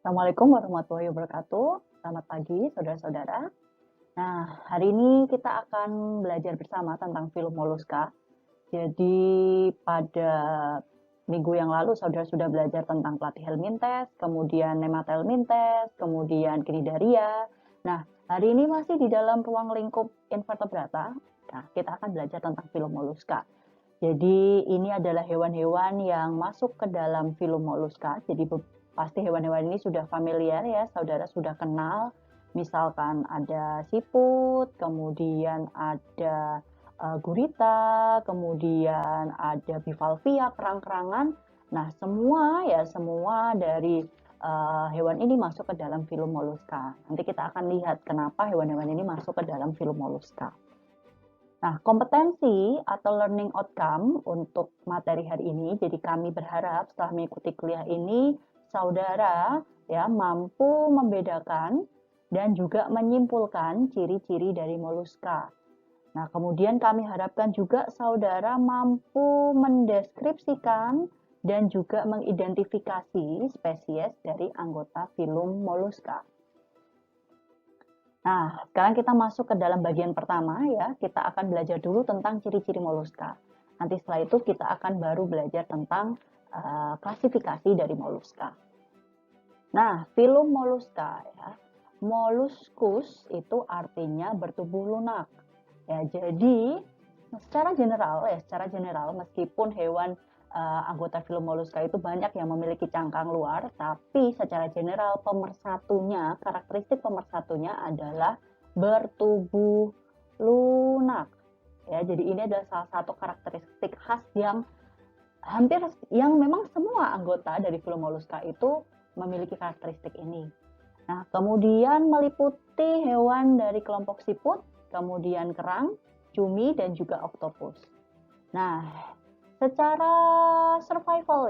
Assalamualaikum warahmatullahi wabarakatuh. Selamat pagi, saudara-saudara. Nah, hari ini kita akan belajar bersama tentang film Moluska. Jadi, pada minggu yang lalu, saudara sudah belajar tentang Platyhelminthes, kemudian Nemathelminthes, kemudian Cnidaria. Nah, hari ini masih di dalam ruang lingkup invertebrata. Nah, kita akan belajar tentang film Moluska. Jadi, ini adalah hewan-hewan yang masuk ke dalam film Moluska. Jadi, pasti hewan-hewan ini sudah familiar ya, saudara sudah kenal. Misalkan ada siput, kemudian ada gurita, kemudian ada bivalvia, kerang-kerangan. Nah, semua dari hewan ini masuk ke dalam film Moluska. Nanti kita akan lihat kenapa hewan-hewan ini masuk ke dalam film Moluska. Nah, kompetensi atau learning outcome untuk materi hari ini, jadi kami berharap setelah mengikuti kuliah ini, saudara ya mampu membedakan dan juga menyimpulkan ciri-ciri dari moluska. Nah, kemudian kami harapkan juga saudara mampu mendeskripsikan dan juga mengidentifikasi spesies dari anggota filum moluska. Nah, sekarang kita masuk ke dalam bagian pertama ya. Kita akan belajar dulu tentang ciri-ciri moluska. Nanti setelah itu kita akan baru belajar tentang klasifikasi dari moluska. Nah, filum moluska ya. Molluscus itu artinya bertubuh lunak. Ya, jadi secara general meskipun hewan anggota filum moluska itu banyak yang memiliki cangkang luar, tapi secara general karakteristik pemersatunya adalah bertubuh lunak. Ya, jadi ini adalah salah satu karakteristik khas yang memang semua anggota dari filum moluska itu memiliki karakteristik ini. Nah, kemudian meliputi hewan dari kelompok siput, kemudian kerang, cumi, dan juga oktopus. Nah, secara survival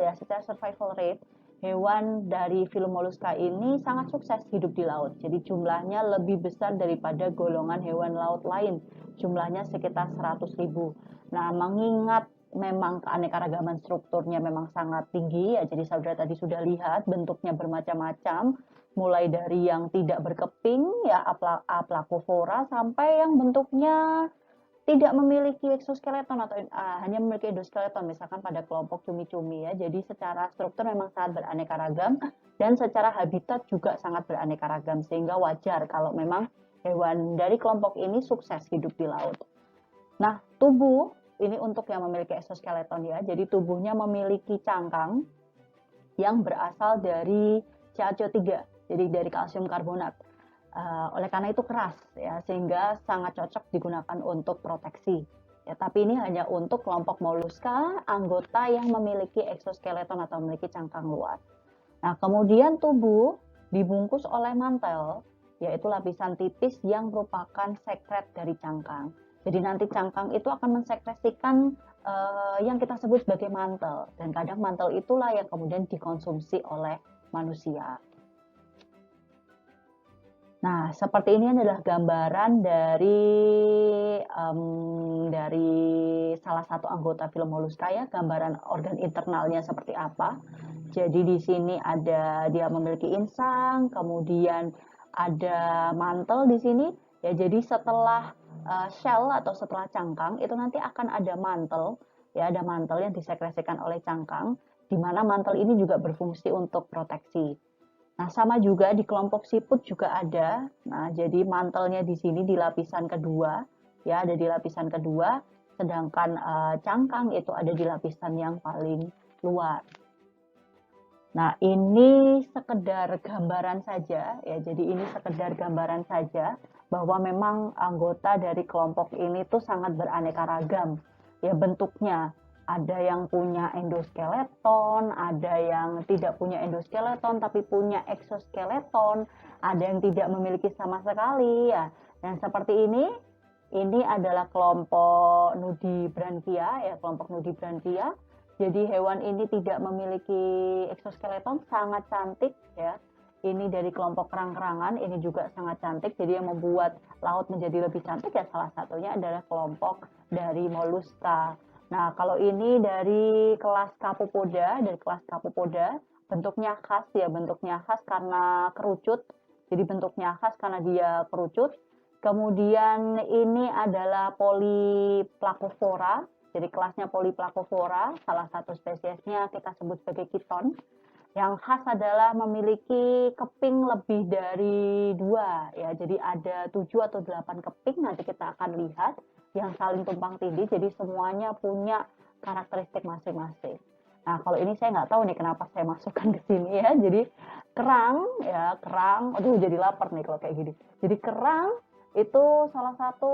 rate, hewan dari filum moluska ini sangat sukses hidup di laut. Jadi jumlahnya lebih besar daripada golongan hewan laut lain. Jumlahnya sekitar 100.000. Nah, mengingat memang keanekaragaman strukturnya memang sangat tinggi ya. Jadi saudara tadi sudah lihat bentuknya bermacam-macam, mulai dari yang tidak berkeping ya Aplacovora sampai yang bentuknya tidak memiliki eksoskeleton atau hanya memiliki endoskeleton, misalkan pada kelompok cumi-cumi ya. Jadi secara struktur memang sangat beraneka ragam dan secara habitat juga sangat beraneka ragam, sehingga wajar kalau memang hewan dari kelompok ini sukses hidup di laut. Nah, tubuh ini untuk yang memiliki eksoskeleton ya. Jadi tubuhnya memiliki cangkang yang berasal dari CaCO3, jadi dari kalsium karbonat. Oleh karena itu keras ya, sehingga sangat cocok digunakan untuk proteksi. Ya, tapi ini hanya untuk kelompok moluska anggota yang memiliki eksoskeleton atau memiliki cangkang luar. Nah, kemudian tubuh dibungkus oleh mantel, yaitu lapisan tipis yang merupakan sekret dari cangkang. Jadi nanti cangkang itu akan mensekresikan yang kita sebut sebagai mantel, dan kadang mantel itulah yang kemudian dikonsumsi oleh manusia. Nah, seperti ini adalah gambaran dari salah satu anggota filum moluska ya, gambaran organ internalnya seperti apa. Jadi di sini dia memiliki insang, kemudian ada mantel di sini. Ya, jadi setelah shell atau setelah cangkang itu nanti akan ada mantel, ya ada mantel yang disekresikan oleh cangkang, di mana mantel ini juga berfungsi untuk proteksi. Nah, sama juga di kelompok siput juga ada. Nah, jadi mantelnya di sini di lapisan kedua, ya ada di lapisan kedua, sedangkan cangkang itu ada di lapisan yang paling luar. Nah, ini sekedar gambaran saja ya. Jadi ini sekedar gambaran saja bahwa memang anggota dari kelompok ini tuh sangat beraneka ragam ya bentuknya. Ada yang punya endoskeleton, ada yang tidak punya endoskeleton tapi punya eksoskeleton, ada yang tidak memiliki sama sekali ya. Dan seperti ini adalah kelompok Nudibranchia ya, kelompok Nudibranchia. Jadi hewan ini tidak memiliki eksoskeleton, sangat cantik ya. Ini dari kelompok kerang-kerangan, ini juga sangat cantik. Jadi yang membuat laut menjadi lebih cantik ya salah satunya adalah kelompok dari moluska. Nah, kalau ini dari kelas Kapopoda, bentuknya khas ya, bentuknya khas karena kerucut. Jadi bentuknya khas karena dia kerucut. Kemudian ini adalah Polyplacovora. Jadi kelasnya Polyplacovora, salah satu spesiesnya kita sebut sebagai kiton. Yang khas adalah memiliki keping lebih dari 2 ya. Jadi ada 7 atau 8 keping, nanti kita akan lihat yang saling tumpang tindih. Jadi semuanya punya karakteristik masing-masing. Nah, kalau ini saya nggak tahu nih kenapa saya masukkan ke sini ya. Jadi kerang ya, kerang. Aduh, jadi lapar nih kalau kayak gini. Jadi kerang itu salah satu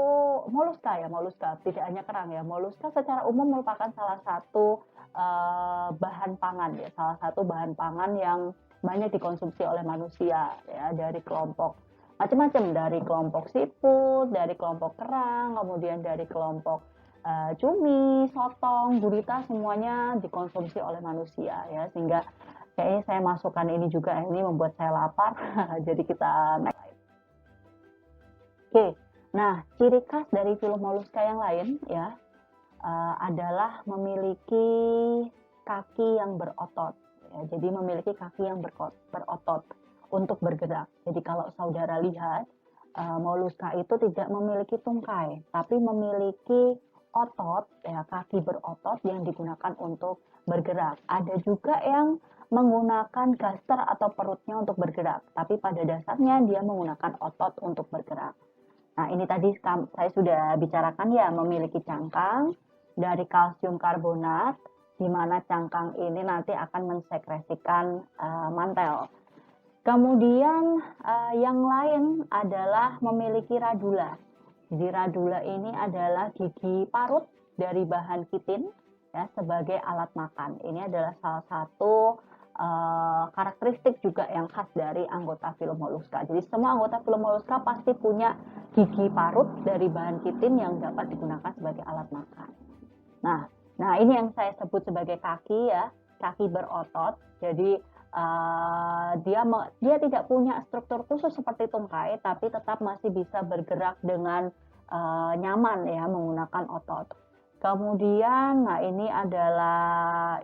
moluska ya, moluska. Tidak hanya kerang ya, moluska secara umum merupakan salah satu bahan pangan ya, salah satu bahan pangan yang banyak dikonsumsi oleh manusia ya, dari kelompok macam-macam, dari kelompok siput, dari kelompok kerang, kemudian dari kelompok cumi, sotong, gurita, semuanya dikonsumsi oleh manusia ya, sehingga kayaknya saya masukkan ini juga, ini membuat saya lapar. Jadi kita next. Oke, nah ciri khas dari film moluska yang lain ya adalah memiliki kaki yang berotot. Ya, jadi memiliki kaki yang berotot untuk bergerak. Jadi kalau saudara lihat, moluska itu tidak memiliki tungkai, tapi memiliki otot, ya, kaki berotot yang digunakan untuk bergerak. Ada juga yang menggunakan gaster atau perutnya untuk bergerak, tapi pada dasarnya dia menggunakan otot untuk bergerak. Nah, ini tadi saya sudah bicarakan ya, memiliki cangkang dari kalsium karbonat, di mana cangkang ini nanti akan mensekresikan mantel. Kemudian yang lain adalah memiliki radula. Jadi radula ini adalah gigi parut dari bahan kitin ya, sebagai alat makan. Ini adalah salah satu karakteristik juga yang khas dari anggota filum moluska. Jadi semua anggota filum moluska pasti punya gigi parut dari bahan kitin yang dapat digunakan sebagai alat makan. Nah ini yang saya sebut sebagai kaki ya, kaki berotot. Jadi dia tidak punya struktur khusus seperti tungkai, tapi tetap masih bisa bergerak dengan nyaman ya menggunakan otot. Kemudian, nah ini adalah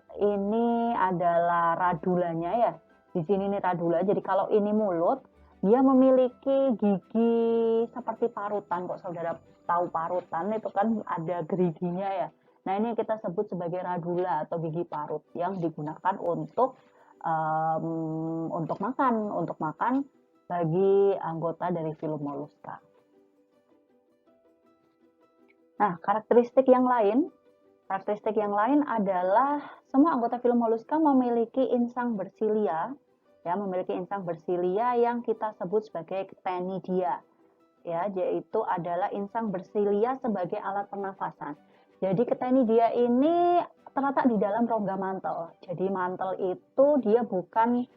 radulanya ya. Di sini nih radula. Jadi kalau ini mulut, dia memiliki gigi seperti parutan. Kok saudara tahu parutan itu kan ada geriginya ya. Nah ini kita sebut sebagai radula atau gigi parut yang digunakan untuk makan bagi anggota dari filum moluska. Nah, karakteristik yang lain adalah semua anggota filum moluska memiliki insang bersilia, ya, memiliki insang bersilia yang kita sebut sebagai ctenidia, ya, yaitu adalah insang bersilia sebagai alat pernafasan. Jadi ctenidia ini terletak di dalam rongga mantel. Jadi mantel itu dia bukan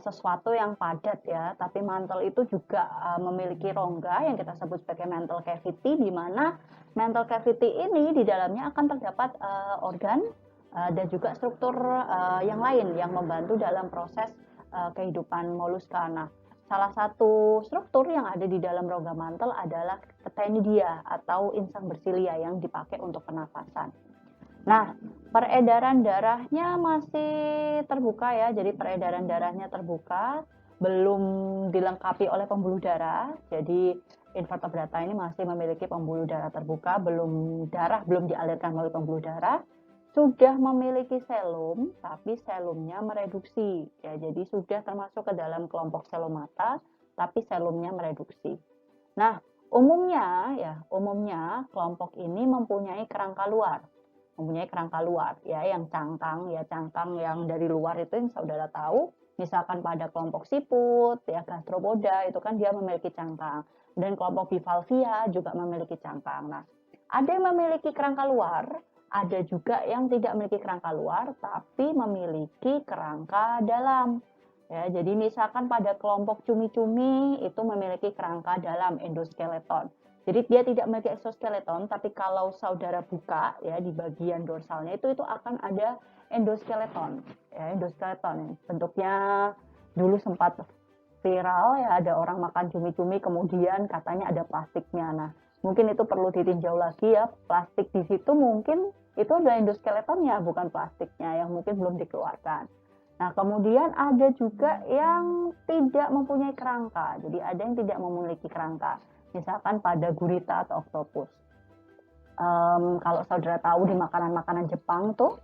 sesuatu yang padat ya, tapi mantel itu juga memiliki rongga yang kita sebut sebagai mantle cavity, di mana mantle cavity ini di dalamnya akan terdapat organ dan juga struktur yang lain yang membantu dalam proses kehidupan moluska. Nah, salah satu struktur yang ada di dalam rongga mantel adalah ctenidia atau insang bersilia yang dipakai untuk pernafasan. Nah, peredaran darahnya masih terbuka ya, jadi peredaran darahnya terbuka, belum dilengkapi oleh pembuluh darah. Jadi invertebrata ini masih memiliki pembuluh darah terbuka, belum dialirkan melalui pembuluh darah. Sudah memiliki selum, tapi selumnya mereduksi. Ya, jadi sudah termasuk ke dalam kelompok selomata, tapi selumnya mereduksi. Nah, umumnya kelompok ini mempunyai kerangka luar ya, yang cangkang yang dari luar itu yang saudara tahu, misalkan pada kelompok siput ya, gastropoda itu kan dia memiliki cangkang, dan kelompok bivalvia juga memiliki cangkang. Nah, ada yang memiliki kerangka luar, ada juga yang tidak memiliki kerangka luar tapi memiliki kerangka dalam ya. Jadi misalkan pada kelompok cumi-cumi itu memiliki kerangka dalam, endoskeleton. Jadi dia tidak memiliki exoskeleton, tapi kalau saudara buka ya di bagian dorsalnya itu akan ada endoskeleton. Ya, endoskeleton bentuknya dulu sempat viral ya, ada orang makan cumi-cumi kemudian katanya ada plastiknya. Nah, mungkin itu perlu ditinjau lagi ya, plastik di situ mungkin itu ada endoskeletonnya, bukan plastiknya yang mungkin belum dikeluarkan. Nah, kemudian ada juga yang tidak mempunyai kerangka. Jadi ada yang tidak memiliki kerangka. Misalkan pada gurita atau oktopus. Kalau saudara tahu di makanan-makanan Jepang tuh,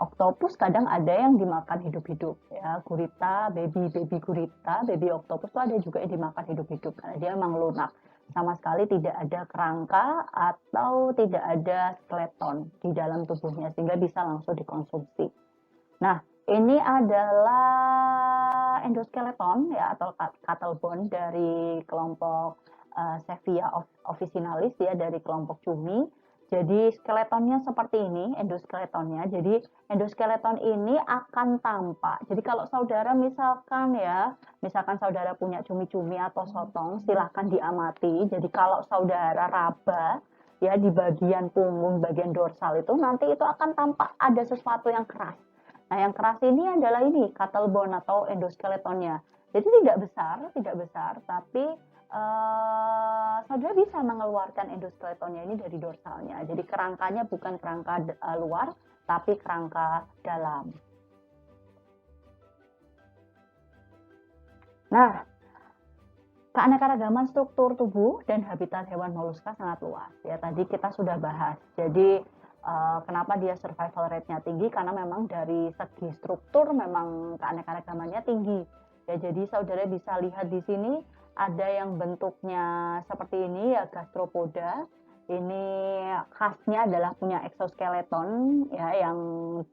oktopus kadang ada yang dimakan hidup-hidup ya, gurita, baby gurita, baby oktopus tuh ada juga yang dimakan hidup-hidup karena dia memang lunak, sama sekali tidak ada kerangka atau tidak ada skeleton di dalam tubuhnya sehingga bisa langsung dikonsumsi. Nah, ini adalah endoskeleton ya atau cattle bone dari kelompok Sevia officinalis ya, dari kelompok cumi. Jadi skeletonnya seperti ini, endoskeletonnya. Jadi endoskeleton ini akan tampak. Jadi kalau saudara misalkan saudara punya cumi-cumi atau sotong, silahkan diamati. Jadi kalau saudara raba ya di bagian punggung, bagian dorsal itu, nanti itu akan tampak ada sesuatu yang keras. Nah, yang keras ini adalah ini cattle bone atau endoskeletonnya. Jadi tidak besar, tapi saudara bisa mengeluarkan endoskeletonnya ini dari dorsalnya. Jadi kerangkanya bukan kerangka luar, tapi kerangka dalam. Nah, keanekaragaman struktur tubuh dan habitat hewan moluska sangat luas. Ya, tadi kita sudah bahas. Jadi kenapa dia survival rate-nya tinggi? Karena memang dari segi struktur memang keanekaragamannya tinggi. Ya, jadi saudara bisa lihat di sini ada yang bentuknya seperti ini ya, gastropoda. Ini khasnya adalah punya exoskeleton ya yang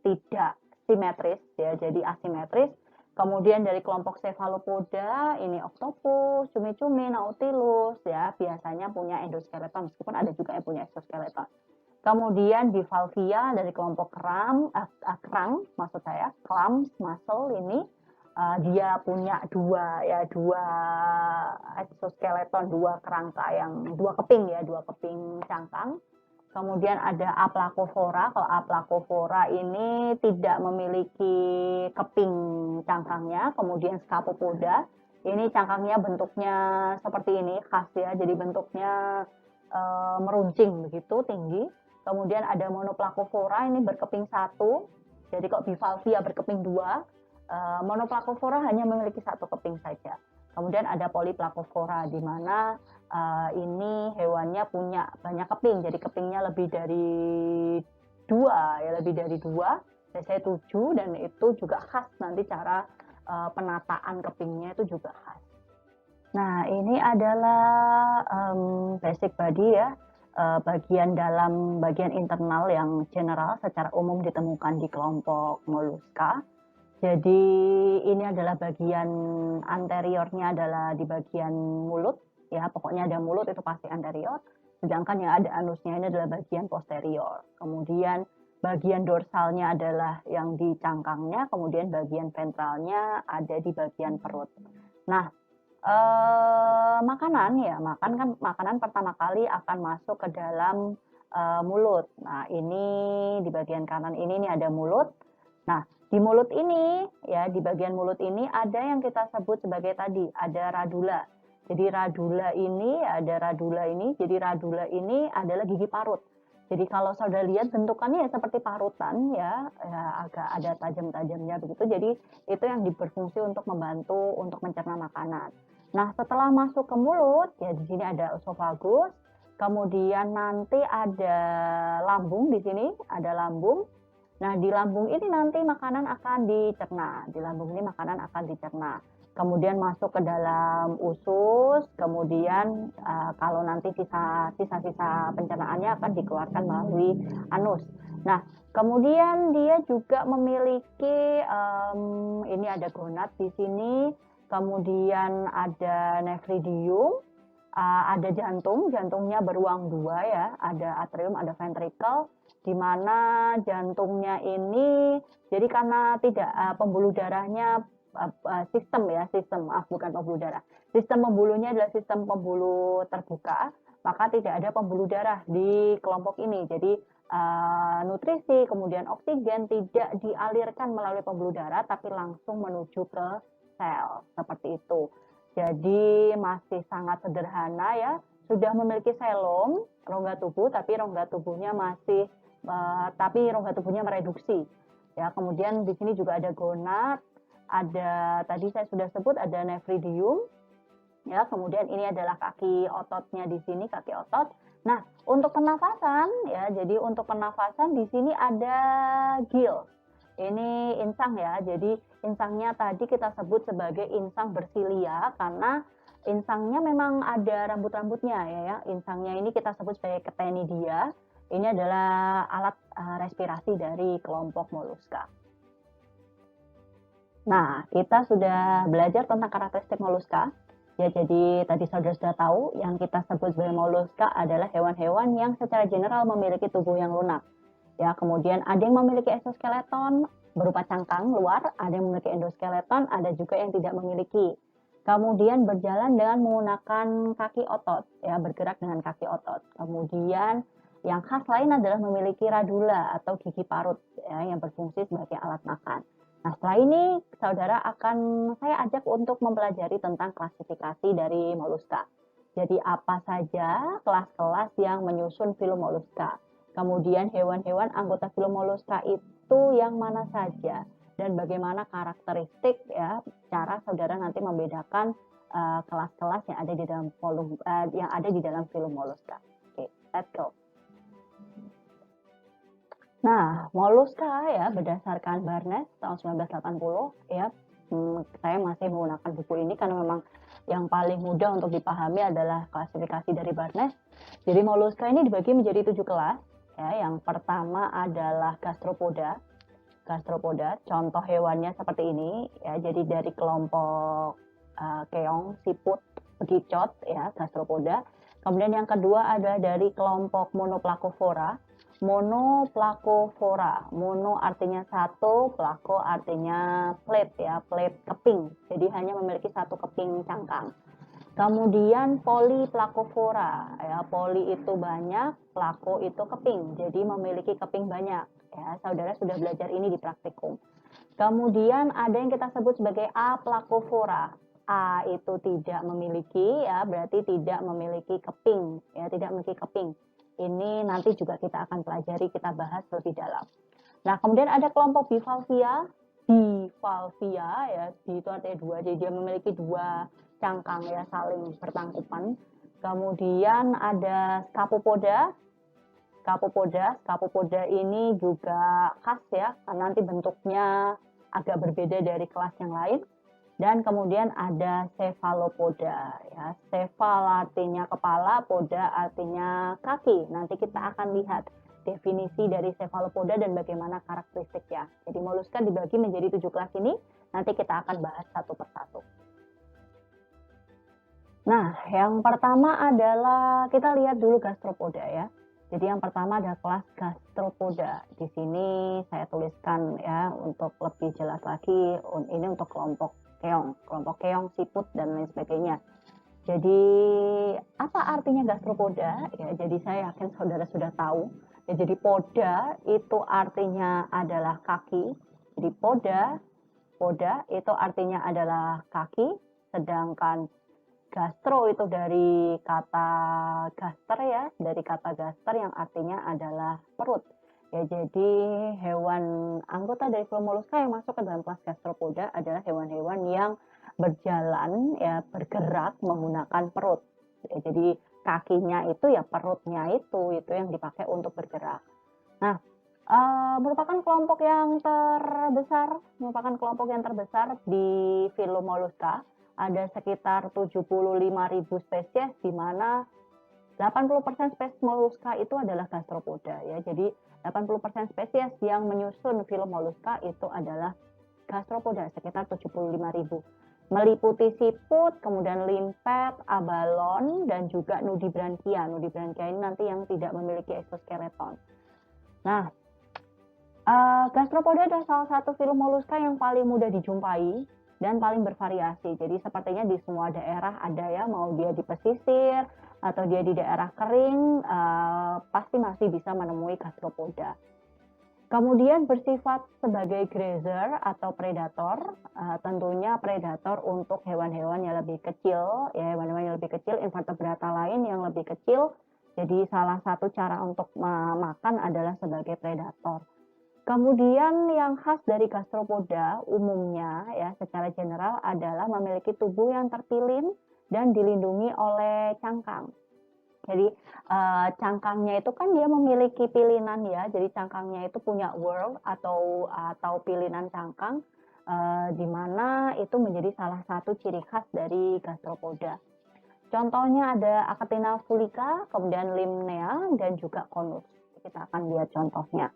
tidak simetris ya, jadi asimetris. Kemudian dari kelompok cephalopoda, ini oktopus, cumi-cumi, nautilus ya, biasanya punya endoskeleton meskipun ada juga yang punya exoskeleton. Kemudian bivalvia dari kelompok kerang maksud saya, clams, mussel ini dia punya dua exoskeleton, dua keping cangkang. Kemudian ada Aplacophora. Kalau Aplacophora ini tidak memiliki keping cangkangnya. Kemudian Scapopoda, ini cangkangnya bentuknya seperti ini, khas ya. Jadi bentuknya meruncing begitu, tinggi. Kemudian ada Monoplacophora, ini berkeping satu. Jadi kok bivalvia berkeping dua. Monoplacophora hanya memiliki satu keping saja. Kemudian ada Polyplacophora, di mana ini hewannya punya banyak keping, jadi kepingnya lebih dari dua, biasanya 7, dan itu juga khas nanti cara penataan kepingnya itu juga khas. Nah, ini adalah basic body ya, bagian internal yang general secara umum ditemukan di kelompok moluska. Jadi ini adalah bagian anteriornya adalah di bagian mulut ya, pokoknya ada mulut itu pasti anterior. Sedangkan yang ada anusnya ini adalah bagian posterior. Kemudian bagian dorsalnya adalah yang di cangkangnya, kemudian bagian ventralnya ada di bagian perut. Nah, makanan pertama kali akan masuk ke dalam mulut. Nah, ini di bagian kanan ini ada mulut. Nah, di mulut ini ya, di bagian mulut ini ada yang kita sebut sebagai tadi ada radula. Jadi radula ini jadi radula ini adalah gigi parut. Jadi kalau saudara lihat bentukannya ya seperti parutan ya, agak ada tajam-tajamnya begitu. Jadi itu yang berfungsi untuk membantu untuk mencerna makanan. Nah, setelah masuk ke mulut ya, di sini ada esophagus, kemudian nanti ada lambung, di sini ada lambung. Nah, di lambung ini nanti makanan akan dicerna. Kemudian masuk ke dalam usus, kemudian kalau nanti sisa-sisa pencernaannya akan dikeluarkan melalui anus. Nah, kemudian dia juga memiliki ini ada gonad di sini, kemudian ada nephridium, ada jantungnya beruang dua ya, ada atrium, ada ventricle, di mana jantungnya ini jadi karena tidak pembuluh darahnya sistem pembuluhnya adalah sistem pembuluh terbuka, maka tidak ada pembuluh darah di kelompok ini. Jadi nutrisi kemudian oksigen tidak dialirkan melalui pembuluh darah tapi langsung menuju ke sel seperti itu. Jadi masih sangat sederhana ya, sudah memiliki selom rongga tubuh, tapi rongga tubuhnya masih tapi rongga tubuhnya mereduksi. Ya, kemudian di sini juga ada gonad, ada tadi saya sudah sebut ada nephridium. Ya, kemudian ini adalah kaki ototnya di sini, kaki otot. Nah, untuk pernafasan ya, jadi untuk pernafasan di sini ada gills. Ini insang ya. Jadi insangnya tadi kita sebut sebagai insang bersilia karena insangnya memang ada rambut-rambutnya ya. Insangnya ini kita sebut sebagai Ctenidia. Ini adalah alat respirasi dari kelompok moluska. Nah, kita sudah belajar tentang karakteristik moluska. Ya, jadi tadi saudara sudah tahu yang kita sebut sebagai moluska adalah hewan-hewan yang secara general memiliki tubuh yang lunak. Ya, kemudian ada yang memiliki exoskeleton berupa cangkang luar, ada yang memiliki endoskeleton, ada juga yang tidak memiliki. Kemudian berjalan dengan menggunakan kaki otot, ya, bergerak dengan kaki otot. Kemudian yang khas lain adalah memiliki radula atau gigi parut, ya, yang berfungsi sebagai alat makan. Nah, setelah ini saudara saya ajak untuk mempelajari tentang klasifikasi dari moluska. Jadi apa saja kelas-kelas yang menyusun filum moluska. Kemudian hewan-hewan anggota filum moluska itu yang mana saja dan bagaimana karakteristik ya cara saudara nanti membedakan kelas-kelas yang ada di dalam filum moluska. Oke, let's go. Nah, moluska ya berdasarkan Barnes tahun 1980 ya, saya masih menggunakan buku ini karena memang yang paling mudah untuk dipahami adalah klasifikasi dari Barnes. Jadi moluska ini dibagi menjadi 7 kelas. Ya, yang pertama adalah gastropoda. Gastropoda, contoh hewannya seperti ini ya. Jadi dari kelompok keong, siput, bekicot ya, gastropoda. Kemudian yang kedua ada dari kelompok monoplacovora. Monoplacovora, mono artinya satu, placo artinya plate ya, plate keping. Jadi hanya memiliki satu keping cangkang. Kemudian polyplacovora, ya, poly itu banyak, placo itu keping. Jadi memiliki keping banyak. Ya, saudara sudah belajar ini di praktikum. Kemudian ada yang kita sebut sebagai aplacovora. A itu tidak memiliki, ya, berarti tidak memiliki keping, ya, tidak memiliki keping. Ini nanti juga kita akan pelajari, kita bahas lebih dalam. Nah, kemudian ada kelompok bivalvia. Bivalvia ya, bi itu artinya dua, jadi dia memiliki dua cangkang ya, saling bertangkupan. Kemudian ada scapopoda. Scapopoda ini juga khas ya, karena nanti bentuknya agak berbeda dari kelas yang lain. Dan kemudian ada cephalopoda ya. Cephal artinya kepala, poda artinya kaki. Nanti kita akan lihat definisi dari cephalopoda dan bagaimana karakteristiknya. Jadi moluska dibagi menjadi 7 kelas ini, nanti kita akan bahas satu persatu. Nah, yang pertama adalah kita lihat dulu gastropoda ya. Jadi yang pertama ada kelas gastropoda. Di sini saya tuliskan ya untuk lebih jelas lagi, ini untuk kelompok keong, siput dan lain sebagainya. Jadi apa artinya gastropoda? Ya, jadi saya yakin saudara sudah tahu. Ya, jadi poda itu artinya adalah kaki. Jadi poda itu artinya adalah kaki, sedangkan gastro itu dari kata gaster ya, dari kata gaster yang artinya adalah perut. Ya, jadi hewan anggota dari filum moluska yang masuk ke dalam kelas gastropoda adalah hewan-hewan yang berjalan ya, bergerak menggunakan perut. Ya, jadi kakinya itu ya perutnya itu yang dipakai untuk bergerak. Nah, merupakan kelompok yang terbesar di filum moluska. Ada sekitar 75.000 spesies di mana 80% spesies moluska itu adalah gastropoda ya. Jadi 80% spesies yang menyusun filum moluska itu adalah gastropoda, sekitar 75.000. Meliputi siput, kemudian limpet, abalon, dan juga nudibranchia. Nudibranchia ini nanti yang tidak memiliki exoskeleton. Nah, gastropoda adalah salah satu filum moluska yang paling mudah dijumpai dan paling bervariasi. Jadi sepertinya di semua daerah ada ya, mau dia di pesisir atau dia di daerah kering, pasti masih bisa menemui gastropoda. Kemudian bersifat sebagai grazer atau predator, tentunya predator untuk hewan-hewan yang lebih kecil, ya, hewan-hewan yang lebih kecil, invertebrata lain yang lebih kecil, Jadi salah satu cara untuk makan adalah sebagai predator. Kemudian yang khas dari gastropoda umumnya ya secara general adalah memiliki tubuh yang terpilin dan dilindungi oleh cangkang. Jadi cangkangnya itu kan dia memiliki pilinan ya. Jadi cangkangnya itu punya whorl atau pilinan cangkang di mana itu menjadi salah satu ciri khas dari gastropoda. Contohnya ada Achatina fulica, kemudian Limnea, dan juga Conus. Kita akan lihat contohnya.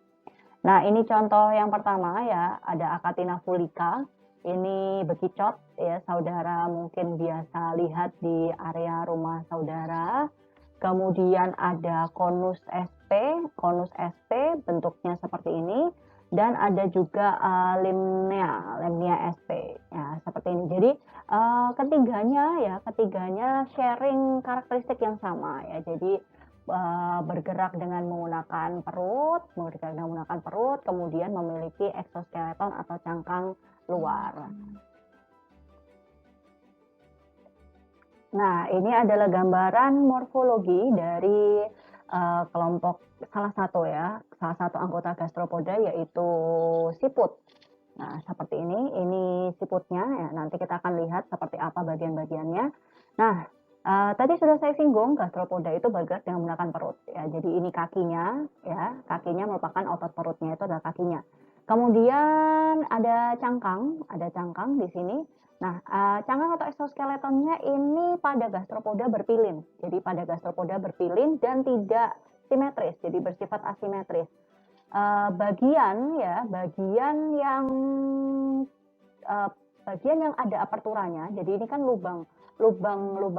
Nah, ini contoh yang pertama ya, ada Achatina fulica. Ini bekicot ya, saudara mungkin biasa lihat di area rumah saudara. Kemudian ada Conus sp, bentuknya seperti ini. Dan ada juga Limnea sp, ya seperti ini. Jadi ketiganya sharing karakteristik yang sama ya. Jadi bergerak dengan menggunakan perut, kemudian memiliki eksoskeleton atau cangkang luar. Nah, ini adalah gambaran morfologi dari kelompok salah satu anggota gastropoda yaitu siput. Nah, seperti ini siputnya ya, nanti kita akan lihat seperti apa bagian-bagiannya. Nah, tadi sudah saya singgung gastropoda itu bergerak dengan menggunakan perut ya. Jadi ini kakinya ya, kakinya merupakan otot perutnya itu adalah kakinya. Kemudian ada cangkang di sini. Nah, cangkang atau exoskeletonnya ini pada gastropoda berpilin. Jadi pada gastropoda berpilin dan tidak simetris, jadi bersifat asimetris. Bagian yang ada aperturanya. Jadi ini kan lubang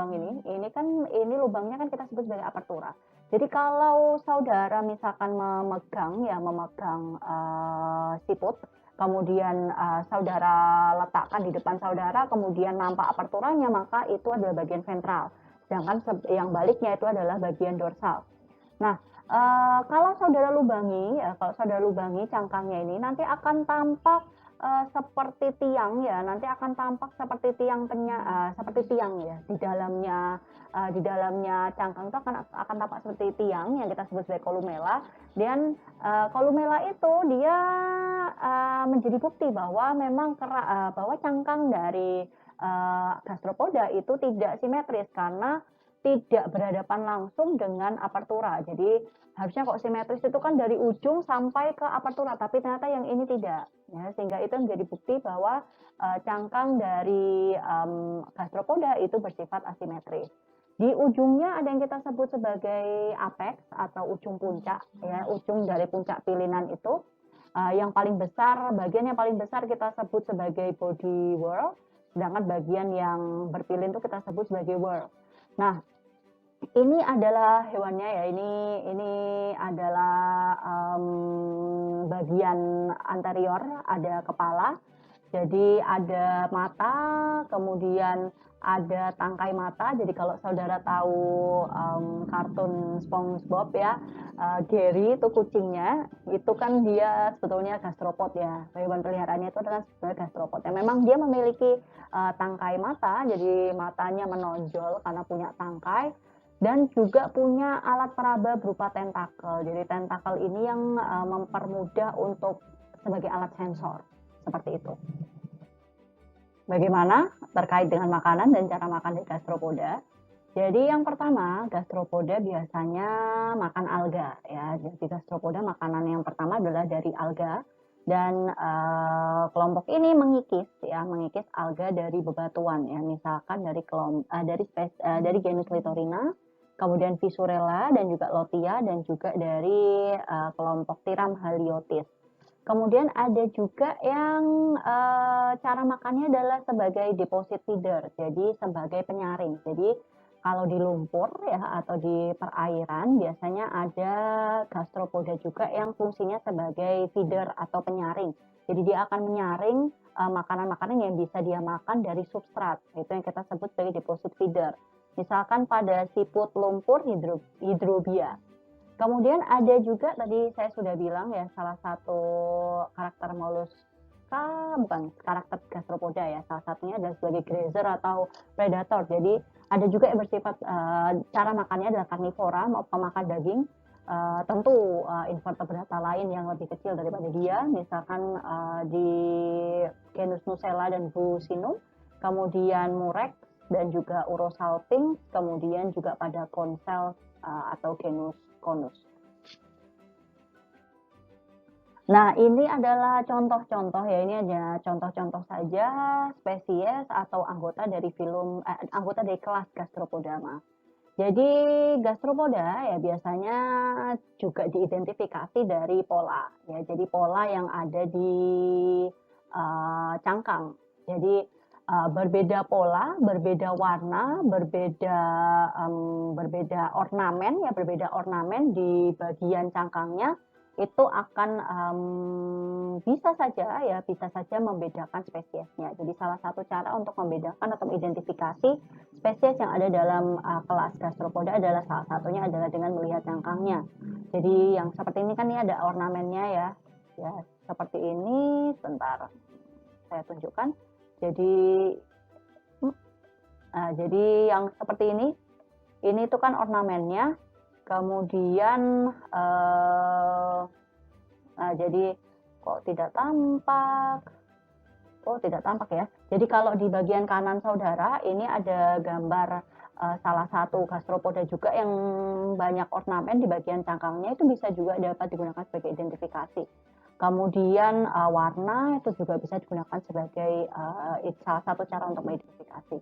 ini lubangnya kan kita sebut sebagai apertura. Jadi kalau saudara misalkan memegang siput, kemudian saudara letakkan di depan saudara, kemudian nampak aperturanya, maka itu adalah bagian ventral. Sedangkan yang baliknya itu adalah bagian dorsal. Nah, kalau saudara lubangi cangkangnya ini, nanti akan tampak seperti tiang ya, seperti tiang ya. Di dalamnya cangkang itu akan tampak seperti tiang yang kita sebut sebagai kolumela. Dan kolumela itu dia menjadi bukti bahwa memang bahwa cangkang dari gastropoda itu tidak simetris karena tidak berhadapan langsung dengan apertura. Jadi harusnya kok simetris itu kan dari ujung sampai ke apertura, tapi ternyata yang ini tidak. Ya, sehingga itu menjadi bukti bahwa cangkang dari gastropoda itu bersifat asimetris. Di ujungnya ada yang kita sebut sebagai apex atau ujung puncak, ya, ujung dari puncak pilinan itu. Bagian yang paling besar kita sebut sebagai body whorl, sedangkan bagian yang berpilin itu kita sebut sebagai whorl. Nah, ini adalah hewannya ya. Ini adalah bagian anterior, ada kepala. Jadi ada mata, kemudian ada tangkai mata. Jadi kalau saudara tahu kartun SpongeBob ya, Gary itu kucingnya, itu kan dia sebetulnya gastropod ya. Hewan peliharaannya itu adalah sebenarnya gastropod. Ya, memang dia memiliki tangkai mata, jadi matanya menonjol karena punya tangkai. Dan juga punya alat peraba berupa tentakel. Jadi tentakel ini yang mempermudah untuk sebagai alat sensor. Seperti itu. Bagaimana terkait dengan makanan dan cara makan di gastropoda? Jadi yang pertama, gastropoda biasanya makan alga ya. Jadi gastropoda makanan yang pertama adalah dari alga. Dan kelompok ini mengikis alga dari bebatuan ya, misalkan dari genus Littorina, kemudian Fissurella dan juga Lotia, dan juga dari kelompok Tiram haliotis. Kemudian ada juga yang cara makannya adalah sebagai deposit feeder, jadi sebagai penyaring. Jadi kalau di lumpur ya atau di perairan biasanya ada gastropoda juga yang fungsinya sebagai feeder atau penyaring. Jadi dia akan menyaring makanan-makanan yang bisa dia makan dari substrat. Itu yang kita sebut sebagai deposit feeder. Misalkan pada siput lumpur hidrobia. Kemudian ada juga tadi saya sudah bilang ya, salah satu karakter bukan karakter gastropoda ya, salah satunya adalah sebagai grazer atau predator. Jadi ada juga yang bersifat cara makannya adalah karnivora, pemakan daging. Tentu invertebrata lain yang lebih kecil daripada dia, misalkan di genus Nucella dan Buccinum, kemudian Murex dan juga Urosalpinx, kemudian juga pada Conchal atau genus Conus. Nah, ini adalah contoh-contoh ya, ini ada contoh-contoh saja spesies atau anggota dari anggota dari kelas Gastropoda. Jadi gastropoda ya biasanya juga diidentifikasi dari pola ya. Jadi pola yang ada di cangkang. Jadi berbeda pola, berbeda warna, berbeda ornamen ya, berbeda ornamen di bagian cangkangnya itu akan bisa saja membedakan spesiesnya. Jadi salah satu cara untuk membedakan atau mengidentifikasi spesies yang ada dalam kelas gastropoda adalah salah satunya adalah dengan melihat cangkangnya. Jadi yang seperti ini kan ini ada ornamennya ya, seperti ini. Sebentar, saya tunjukkan. Jadi yang seperti ini tuh kan ornamennya. Kemudian jadi kok tidak tampak? Oh, tidak tampak ya. Jadi kalau di bagian kanan saudara ini ada gambar salah satu gastropoda juga yang banyak ornamen di bagian cangkangnya, itu bisa juga dapat digunakan sebagai identifikasi. Kemudian warna itu juga bisa digunakan sebagai salah satu cara untuk mengidentifikasi.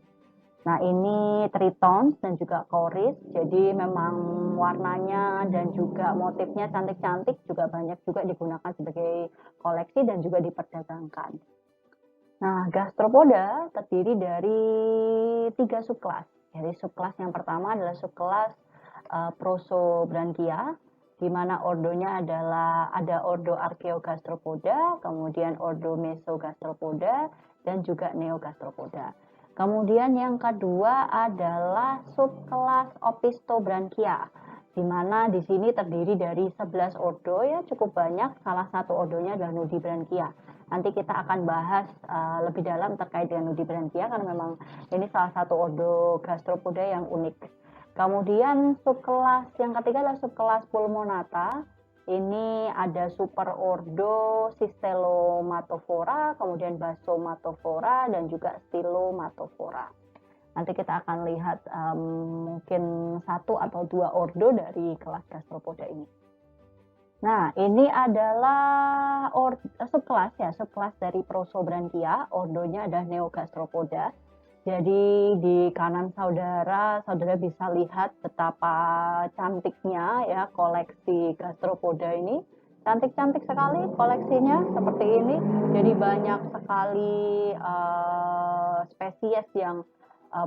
Nah, ini tritons dan juga chorus, jadi memang warnanya dan juga motifnya cantik-cantik, juga banyak juga digunakan sebagai koleksi dan juga diperdagangkan. Nah, gastropoda terdiri dari 3 subkelas. Jadi subkelas yang pertama adalah subkelas Prosobranchia, di mana ordonya adalah ada ordo Archaeogastropoda, kemudian ordo Mesogastropoda, dan juga Neogastropoda. Kemudian yang kedua adalah subkelas Opistobranchia, di mana di sini terdiri dari 11 ordo ya, cukup banyak. Salah satu ordonya adalah Nudibranchia. Nanti kita akan bahas lebih dalam terkait dengan Nudibranchia karena memang ini salah satu ordo gastropoda yang unik. Kemudian subkelas yang ketiga adalah subkelas Pulmonata. Ini ada superordo Cystelomatophora, kemudian Basomatophora, dan juga Stylomatophora. Nanti kita akan lihat mungkin 1 atau 2 ordo dari kelas gastropoda ini. Nah, ini adalah subkelas ya, subkelas dari Prosobranchia, ordonya adalah Neogastropoda. Jadi di kanan saudara bisa lihat betapa cantiknya ya koleksi gastropoda ini. Cantik-cantik sekali koleksinya seperti ini. Jadi banyak sekali spesies yang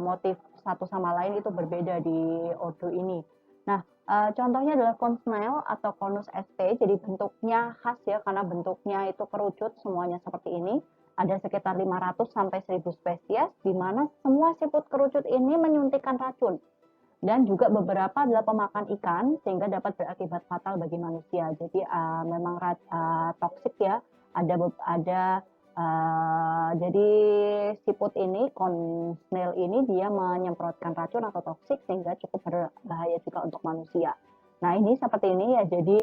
motif satu sama lain itu berbeda di ordo ini. Nah, contohnya adalah corn snail atau Conus st. Jadi bentuknya khas ya karena bentuknya itu kerucut semuanya seperti ini. Ada sekitar 500 sampai 1000 spesies, di mana semua siput kerucut ini menyuntikkan racun. Dan juga beberapa adalah pemakan ikan, sehingga dapat berakibat fatal bagi manusia. Jadi memang toksik ya. Jadi siput ini, corn snail ini, dia menyemprotkan racun atau toksik, sehingga cukup berbahaya juga untuk manusia. Nah, ini seperti ini ya, jadi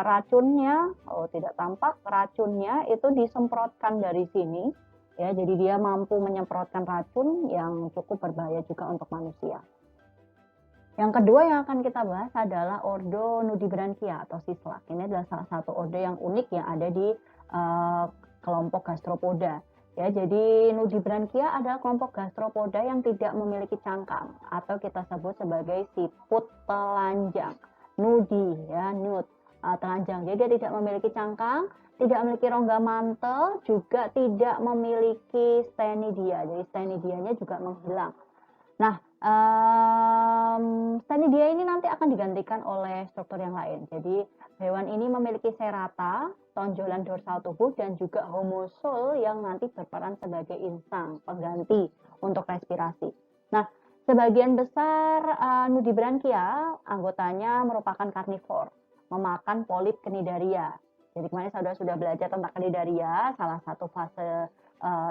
racunnya, tidak tampak, racunnya itu disemprotkan dari sini, ya, jadi dia mampu menyemprotkan racun yang cukup berbahaya juga untuk manusia. Yang kedua yang akan kita bahas adalah ordo Nudibranchia atau Sislak. Ini adalah salah satu ordo yang unik yang ada di kelompok gastropoda. Ya, jadi Nudibranchia adalah kelompok gastropoda yang tidak memiliki cangkang atau kita sebut sebagai siput telanjang. Nudi ya, nud. Telanjang. Jadi dia tidak memiliki cangkang, tidak memiliki rongga mantel, juga tidak memiliki stenidia. Jadi stenidianya juga menghilang. Nah, stenidia ini nanti akan digantikan oleh struktur yang lain. Jadi hewan ini memiliki serata, tonjolan dorsal tubuh, dan juga homosol yang nanti berperan sebagai insang, pengganti untuk respirasi. Nah, sebagian besar Nudibranchia anggotanya merupakan karnivor, memakan polip cnidaria. Jadi kemarin saudara sudah belajar tentang cnidaria, salah satu fase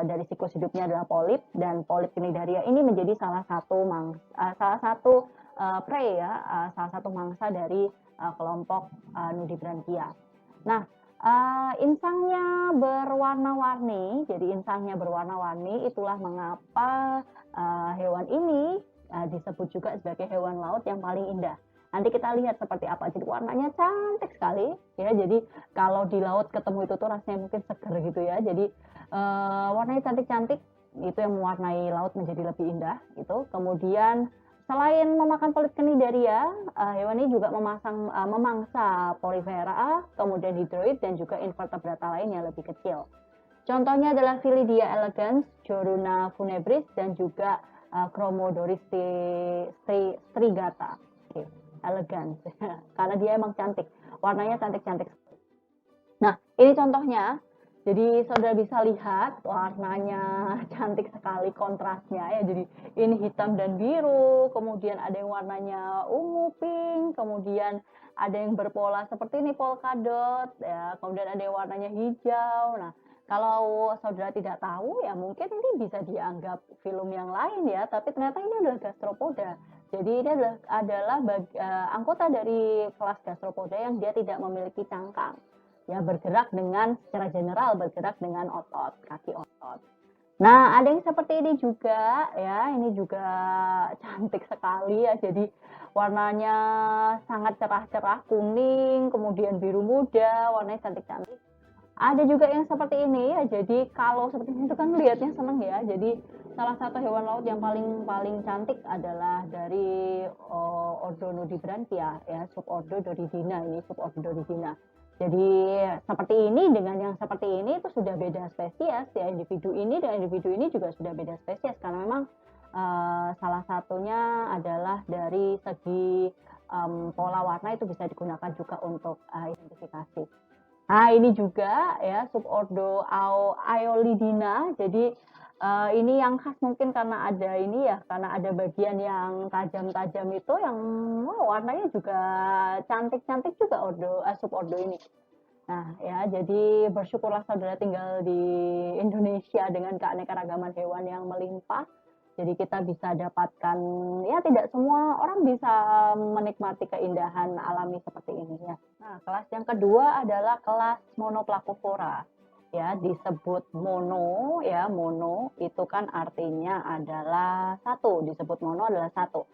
dari siklus hidupnya adalah polip, dan polip cnidaria ini menjadi salah satu prey ya, salah satu mangsa dari kelompok Nudibranchia. Nah, insangnya berwarna-warni, jadi insangnya berwarna-warni, itulah mengapa hewan ini disebut juga sebagai hewan laut yang paling indah. Nanti kita lihat seperti apa. Jadi warnanya cantik sekali ya. Jadi kalau di laut ketemu itu tuh rasanya mungkin seger gitu ya. Jadi warnanya cantik-cantik, itu yang mewarnai laut menjadi lebih indah gitu. Kemudian selain memakan polip cnidaria, hewan ini juga memangsa polifera, kemudian hidroid dan juga invertebrata lain yang lebih kecil. Contohnya adalah Philidia elegans, Joruna funebris, dan juga Chromodoris strigata. Okay. Elegans, karena dia emang cantik, warnanya cantik-cantik. Nah, ini contohnya. Jadi saudara bisa lihat warnanya cantik sekali, kontrasnya ya. Jadi ini hitam dan biru, kemudian ada yang warnanya ungu pink, kemudian ada yang berpola seperti ini polkadot ya, kemudian ada yang warnanya hijau. Nah, kalau saudara tidak tahu ya mungkin ini bisa dianggap film yang lain ya, tapi ternyata ini adalah gastropoda. Jadi ini adalah anggota dari kelas gastropoda yang dia tidak memiliki cangkang. Ya, bergerak dengan secara general bergerak dengan otot, kaki otot. Nah, ada yang seperti ini juga ya, ini juga cantik sekali ya. Jadi warnanya sangat cerah-cerah kuning, kemudian biru muda, warnanya cantik-cantik. Ada juga yang seperti ini ya. Jadi kalau seperti ini itu kan lihatnya seneng ya. Jadi salah satu hewan laut yang paling cantik adalah dari ordo Nudibranchia ya, subordo Doridina, ini subordo Doridina. Jadi seperti ini dengan yang seperti ini itu sudah beda spesies ya, individu ini dengan individu ini juga sudah beda spesies karena memang salah satunya adalah dari segi pola warna itu bisa digunakan juga untuk identifikasi. Nah, ini juga ya subordo Aeolidina. Jadi ini yang khas mungkin karena ada ini ya, karena ada bagian yang tajam-tajam itu yang warnanya juga cantik-cantik juga subordo ini. Nah, ya jadi bersyukurlah saudara tinggal di Indonesia dengan keanekaragaman hewan yang melimpah. Jadi kita bisa dapatkan, ya tidak semua orang bisa menikmati keindahan alami seperti ini ya. Nah, kelas yang kedua adalah kelas Monoplacovora. Ya, disebut mono ya, mono itu kan artinya adalah satu, disebut mono adalah satu.